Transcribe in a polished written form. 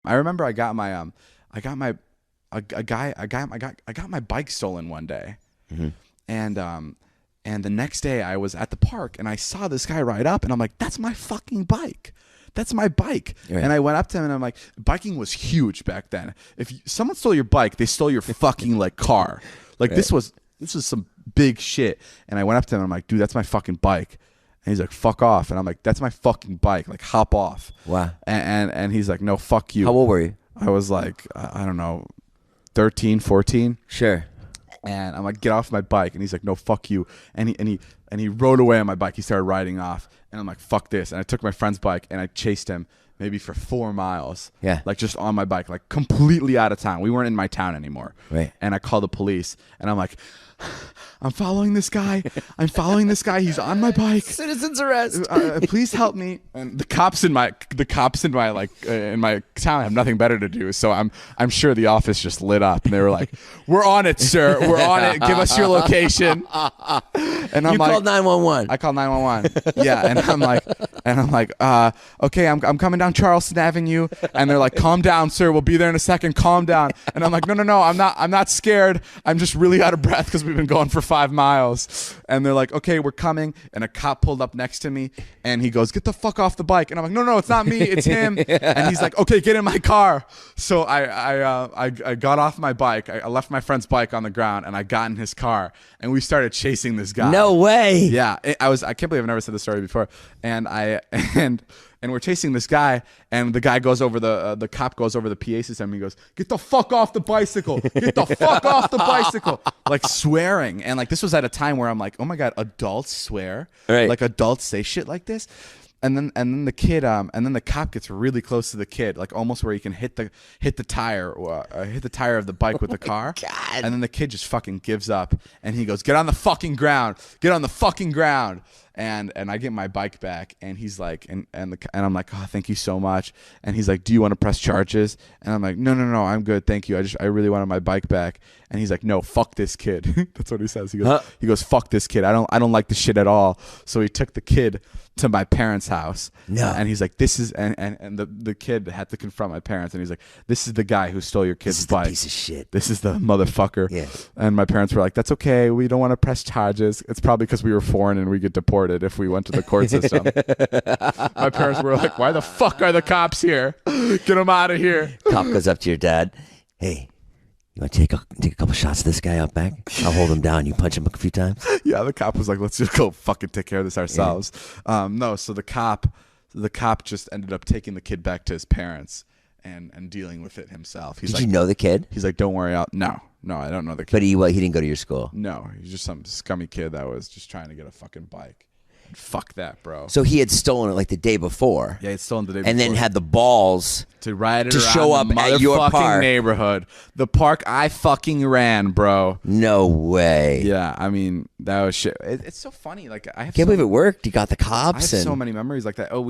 I remember I got my I got my bike stolen one day, and the next day I was at the park and I saw this guy ride up and I'm like, that's my fucking bike. That's my bike. Right. And I went up to him and I'm like, biking was huge back then. If someone stole your bike, they stole your fucking like car. Like this was some big shit. And I went up to him and I'm like, dude, that's my fucking bike. And he's like, fuck off. And I'm like, that's my fucking bike. Like, hop off. Wow. And he's like, no, fuck you. How old were you? I was like, I don't know, 13, 14. Sure. And I'm like, get off my bike. And he's like, no, fuck you. And he rode away on my bike. He started riding off. And I'm like, fuck this. And I took my friend's bike and I chased him maybe for 4 miles. Yeah. Like just on my bike, like completely out of town. We weren't in my town anymore. Right. And I called the police and I'm like, I'm following this guy. He's on my bike. Citizen's arrest. Please help me. And the cops in my in my town have nothing better to do. So I'm sure the office just lit up and they were like, "We're on it, sir. We're on it. Give us your location." And I'm like, called 911. I called 911. Yeah, and I'm like, okay, I'm coming down Charleston Avenue, and they're like, "Calm down, sir. We'll be there in a second. Calm down." And I'm like, No, I'm not scared. I'm just really out of breath because we've been going for 5 miles. And they're like, okay, we're coming. And a cop pulled up next to me and he goes, get the fuck off the bike. And I'm like, no, it's not me, it's him. And he's like, okay, get in my car. So I got off my bike. I left my friend's bike on the ground and I got in his car and we started chasing this guy. No way. Yeah. I can't believe I've never said this story before. And we're chasing this guy, and the guy goes over the cop goes over the PA system. And he goes, "Get the fuck off the bicycle! Get the fuck off the bicycle!" Like swearing, and like this was at a time where I'm like, "Oh my god, adults swear! Right. Like adults say shit like this." And then the cop gets really close to the kid, like almost where he can hit the tire of the bike with the car. God. And then the kid just fucking gives up, and he goes, "Get on the fucking ground! Get on the fucking ground!" And I get my bike back, and he's like, and I'm like, "Oh, thank you so much." And he's like, "Do you want to press charges?" And I'm like, No, I'm good, thank you. I really wanted my bike back." And he's like, "No, fuck this kid." That's what he says. He goes, "Fuck this kid. I don't like the shit at all." So he took the kid to my parents' house. No. And he's like, "This is," and the kid had to confront my parents, and he's like, "This is the guy who stole your kid's bike. Piece of shit. This is the motherfucker." Yeah. And my parents were like, "That's okay. We don't want to press charges. It's probably because we were foreign and we get deported if we went to the court system." My parents were like, "Why the fuck are the cops here? Get them out of here." Cop goes up to your dad. "Hey, you want to take a couple shots of this guy out back? I'll hold him down. You punch him a few times." Yeah, the cop was like, "Let's just go fucking take care of this ourselves." Yeah. No, so the cop just ended up taking the kid back to his parents and dealing with it himself. Did you know the kid? He's like, "Don't worry, No, I don't know the kid." But he didn't go to your school? No, he's just some scummy kid that was just trying to get a fucking bike. Fuck that, bro. So he had stolen it like the day before. Yeah, he'd stolen the day before. And then had the balls to ride it to around show up the at your park. Neighborhood. The park I fucking ran, bro. No way. Yeah, I mean, that was shit. It's so funny. Like I can't believe it worked. You got the cops. I have so many memories like that. Oh,